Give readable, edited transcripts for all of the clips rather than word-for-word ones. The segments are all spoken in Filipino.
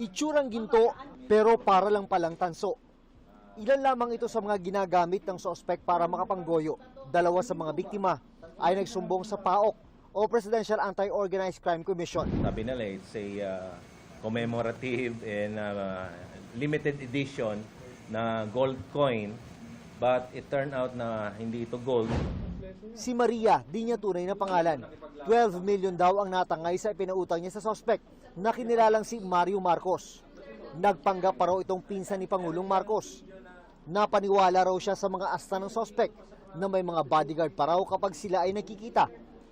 Itsurang ginto pero para lang palang tanso. Ilan lamang ito sa mga ginagamit ng suspect para makapanggoyo. Dalawa sa mga biktima ay nagsumbong sa PAOK o Presidential Anti-Organized Crime Commission. Sabi nila it's a commemorative and limited edition na gold coin, but it turned out na hindi ito gold. Si Maria, di niya tunay na pangalan. 12 million daw ang natangay sa ipinautang niya sa suspect na kinilalang si Mario Marcos. Nagpanggap pa raw itong pinsan ni Pangulong Marcos. Napaniwala raw siya sa mga asta ng suspect na may mga bodyguard pa raw kapag sila ay nakikita.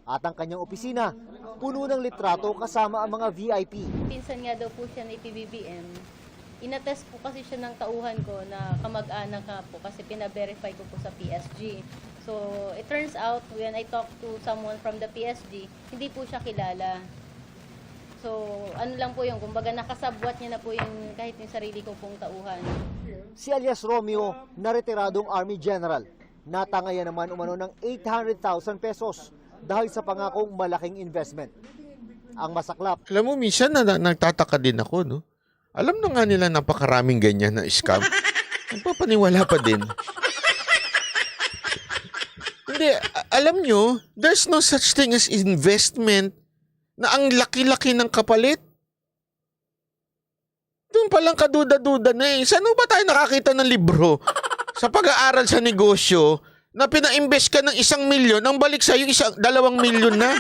At ang kanyang opisina, puno ng litrato kasama ang mga VIP. Pinsan nga daw po siya ng PBBM. Inatest po kasi siya ng tauhan ko na kamag-anak nga po kasi pina-verify ko po sa PSG. So, it turns out when I talked to someone from the PSG, hindi po siya kilala. So, ano lang po yung, kumbaga nakasabwat niya na po yung kahit yung sarili ko pong tauhan. Si alias Romeo, na retiradong Army General, natangayan naman umano ng 800,000 pesos dahil sa pangakong malaking investment. Ang masaklap, Alam mo, minsan nagtataka din ako, no? Alam na nga nila napakaraming ganyan na scam. Nagpapaniwala pa din. Hindi, alam nyo, there's no such thing as investment na ang laki-laki ng kapalit. Doon palang kaduda-duda na eh. Saan ba tayo nakakita ng libro sa pag-aaral sa negosyo na pina-invest ka ng 1 milyon, ang balik sa'yo 2 milyon na?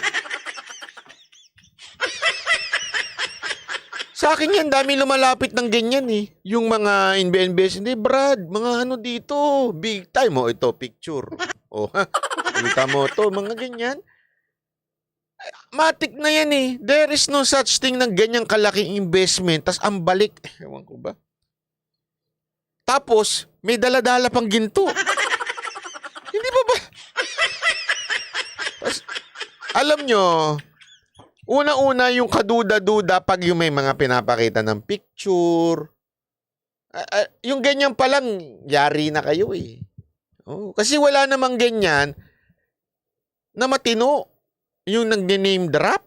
Sa akin yan, dami lumalapit ng ganyan eh. Yung mga invest, hindi Brad, mga ano dito, big time. O, ito, picture. O, ha? Kita mo to, mga ganyan. Matik na yan eh. There is no such thing na ganyang kalaking investment. Tas ang balik, ewan ko ba? Tapos, may daladala pang ginto. Hindi ba ba? Tas, alam nyo, una-una yung kaduda-duda pag yung may mga pinapakita ng picture. Yung ganyan pa lang, yari na kayo eh. Oh, kasi wala namang ganyan na matino yung nag-name drop.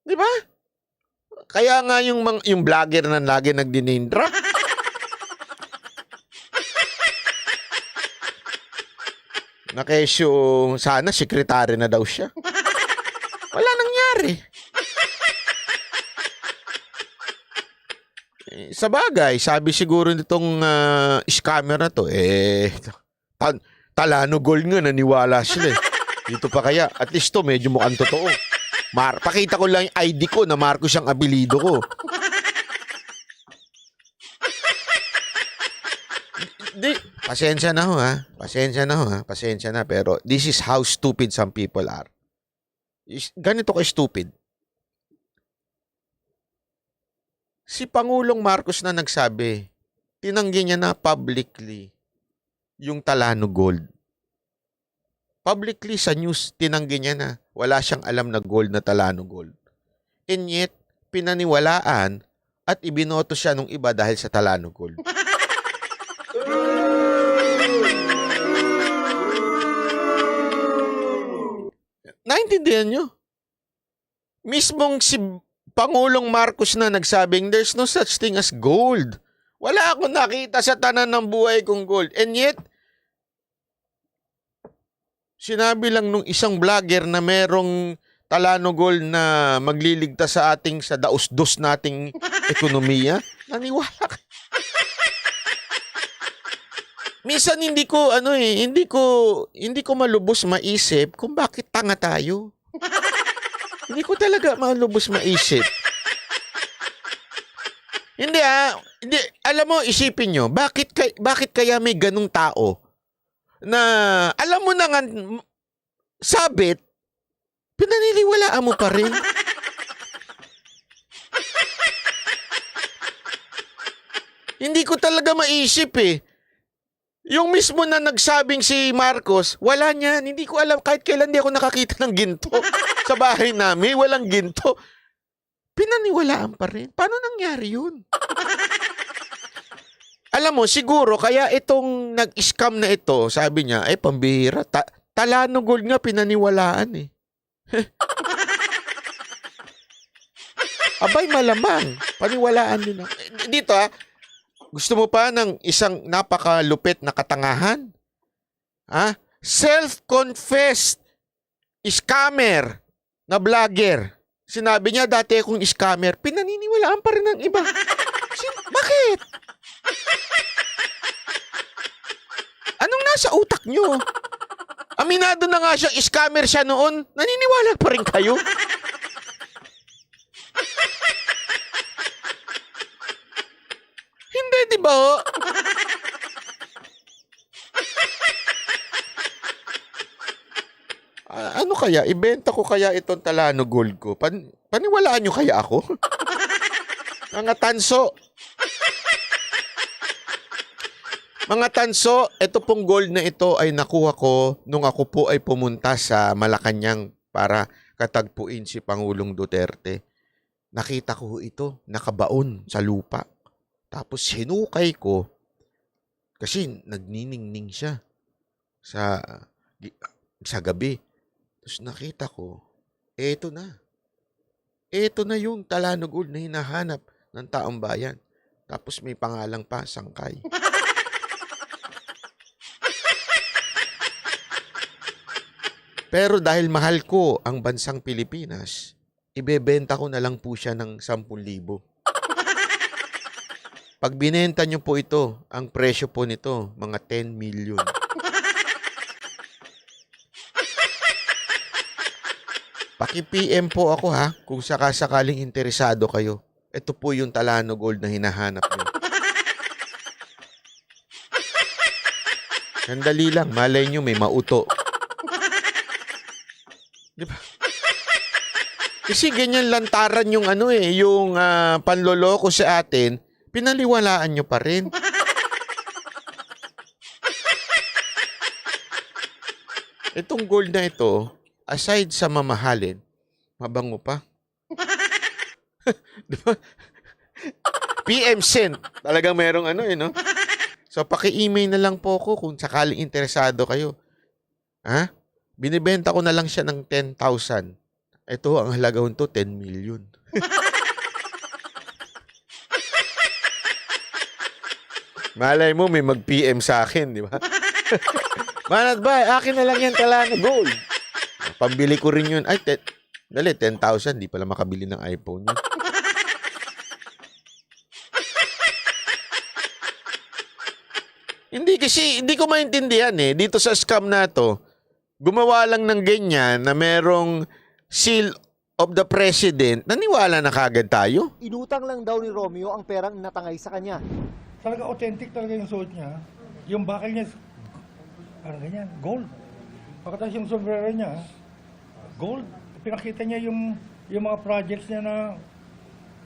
Di ba? Kaya nga yung vlogger na lagi nag-name drop. Na kesyo, sana sekretary na daw siya. Wala nangyari. Sa bagay, sabi siguro nitong scammer na to, Talano Gold nga, naniwala sila eh. Dito pa kaya, at least to, medyo mukhang totoo. Pakita ko lang yung ID ko na Marcos ang abilido ko. Pasensya na ho ha. Pasensya na ho ha. Pasensya na. Pero this is how stupid some people are. Ganito ka stupid. Si Pangulong Marcos na nagsabi, tinanggi niya na publicly yung Talano Gold. Publicly sa news, tinanggi niya na wala siyang alam na gold na Talano Gold. And yet, pinaniwalaan at ibinoto siya nung iba dahil sa Talano Gold. Naintindihan nyo? Mismong si Pangulong Marcos na nagsabing there's no such thing as gold. Wala akong nakita sa tanan ng buhay kong gold. And yet, sinabi lang nung isang vlogger na merong Talano Gold na magliligtas sa ating sa daus-dos nating ekonomiya. Naniwala ka. Minsan hindi ko malubos maisip kung bakit tanga tayo. Hindi ko talaga malubos maisip. Hindi, alam mo, isipin nyo, bakit kaya may ganung tao na alam mo na nga sabit, pinaniniwalaan mo pa rin. Hindi ko talaga maisip eh. Yung mismo na nagsabing si Marcos, wala niyan. Hindi ko alam, kahit kailan di ako nakakita ng ginto. Sa bahay namin, walang ginto. Pinaniwalaan pa rin. Paano nangyari yun? Alam mo, siguro, kaya itong nag-scam na ito, sabi niya, ay pambihira. Talano Gold nga pinaniwalaan eh. Abay, malamang. Paniwalaan nyo na. Dito gusto mo pa ng isang napakalupit na katangahan? Self-confessed scammer na vlogger. Sinabi niya, dati akong scammer. Pinaniniwalaan pa rin ng iba. Bakit? Anong nasa utak nyo? Aminado na nga siya, scammer siya noon. Naniniwala pa rin kayo? Hindi, di ba ho? Ano kaya? Ibenta ko kaya itong Talano Gold ko? Paniwalaan nyo kaya ako? Mga tanso. Mga tanso, ito pong gold na ito ay nakuha ko nung ako po ay pumunta sa Malacanang para katagpuin si Pangulong Duterte. Nakita ko ito, nakabaon sa lupa. Tapos hinukay ko kasi nagniningning siya sa gabi. Tapos nakita ko, eto na. Eto na yung Talano Gold na hinahanap ng taong bayan. Tapos may pangalang pa, Sangkay. Pero dahil mahal ko ang bansang Pilipinas, ibebenta ko na lang po siya ng 10,000. Pag binenta nyo po ito, ang presyo po nito, mga 10 million. Paki-PM po ako kung sakasakaling interesado kayo. Ito po yung Talano Gold na hinahanap nyo. Sandali lang, malay nyo may mauto. Diba? Kasi ganyan lantaran yung yung panloloko sa atin, pinaliwalaan nyo pa rin. Itong gold na ito, aside sa mamahalin, mabango pa. Diba? PM sent. Talagang merong no? So, paki-email na lang po ko kung sakaling interesado kayo. Binibenta ko na lang siya ng 10,000. Ito, ang halaga nito, 10 million. Malay mo, may mag-PM sa akin, di ba? Manat ba, akin na lang yan, Talano Gold. Pambili ko rin yun. Ay, dali, 10,000. Di pala makabili ng iPhone yun. Hindi ko maintindihan Dito sa scam na to, gumawa lang ng ganyan na merong seal of the president, naniwala na kagad tayo? Inutang lang daw ni Romeo ang perang natangay sa kanya. Talaga authentic talaga yung suot niya. Yung bakal niya, parang ganyan, gold. Pagkatapos yung sombrero niya, gold. Pinakita niya yung mga projects niya na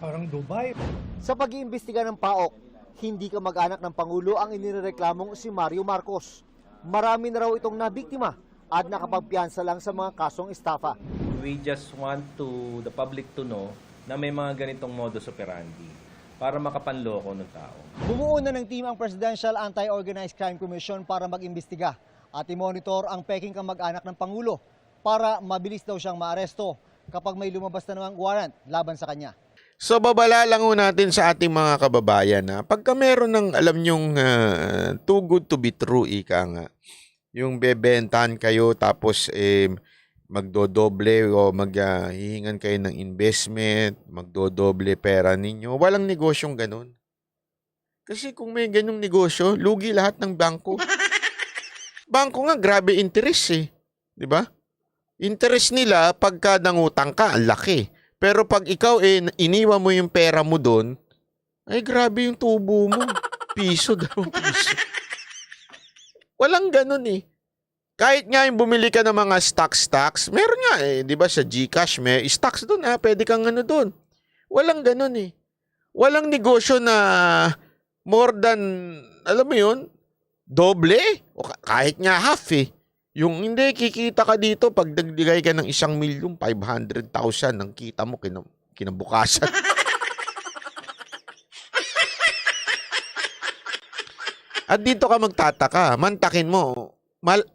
parang Dubai. Sa pag-iimbestiga ng PAOK, hindi ka mag-anak ng Pangulo ang inireklamong si Mario Marcos. Marami na raw itong nabiktima at nakapagpiyansa lang sa mga kasong estafa. We just want the public to know na may mga ganitong modus operandi para makapanloko ng tao. Bumuo na ng team ang Presidential Anti-Organized Crime Commission para mag-imbestiga at i-monitor ang peking kamag-anak ng Pangulo para mabilis daw siyang maaresto kapag may lumabas na namang warrant laban sa kanya. So, babala lang natin sa ating mga kababayan pagka meron ng alam nyong too good to be true, ika nga, yung bebentahan kayo tapos magdodoble o maghihingan kayo ng investment, magdodoble pera ninyo. Walang negosyong ganun. Kasi kung may ganung negosyo, lugi lahat ng bangko. Bangko nga, grabe interest Di ba? Interest nila pagka nangutang ka, ang laki. Pero pag ikaw iniwan mo yung pera mo doon, ay grabe yung tubo mo. Piso, 2 piso. Walang ganun Kahit nga yung bumili ka ng mga stocks, meron nga di ba sa GCash, may stocks doon pwede kang doon. Walang ganun Walang negosyo na more than, alam mo yun, doble, o kahit nga half Yung hindi, kikita ka dito pag nagbigay ka ng 1,500,000 ng kita mo kinabukasan. At dito ka magtataka, mantakin mo,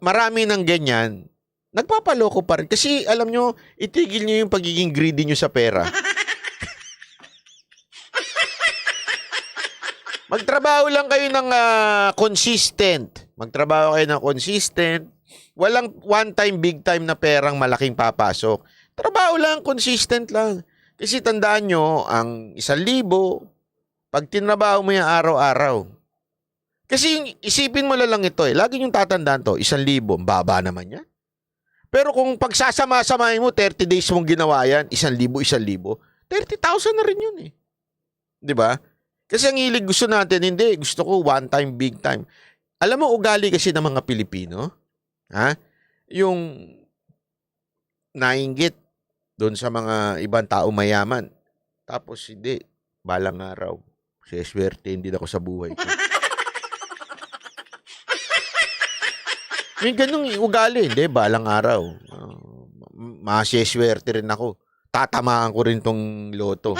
marami ng ganyan, nagpapaloko pa rin. Kasi alam nyo, itigil nyo yung pagiging greedy nyo sa pera. Magtrabaho lang kayo ng consistent. Magtrabaho kayo ng consistent. Walang one time, big time na perang malaking papasok. Trabaho lang, consistent lang. Kasi tandaan nyo, ang 1,000, pag tinrabaho mo yan araw-araw. Kasi yung, isipin mo lang ito eh. Lagi yung tatandaan to, 1,000, baba naman yan. Pero kung pagsasama-samahin mo, 30 days mong ginawa yan, 1,000, 1,000, 30,000 na rin yun eh. 'Di ba? Kasi ang hilig gusto natin, hindi. Gusto ko one time, big time. Alam mo, ugali kasi ng mga Pilipino, ha? Yung nainggit doon sa mga ibang tao mayaman. Tapos hindi, balang araw. Swerte, hindi na ako sa buhay ko. May ganung ugali, hindi, balang araw. Masiswerte rin ako. Tatamaan ko rin tong loto.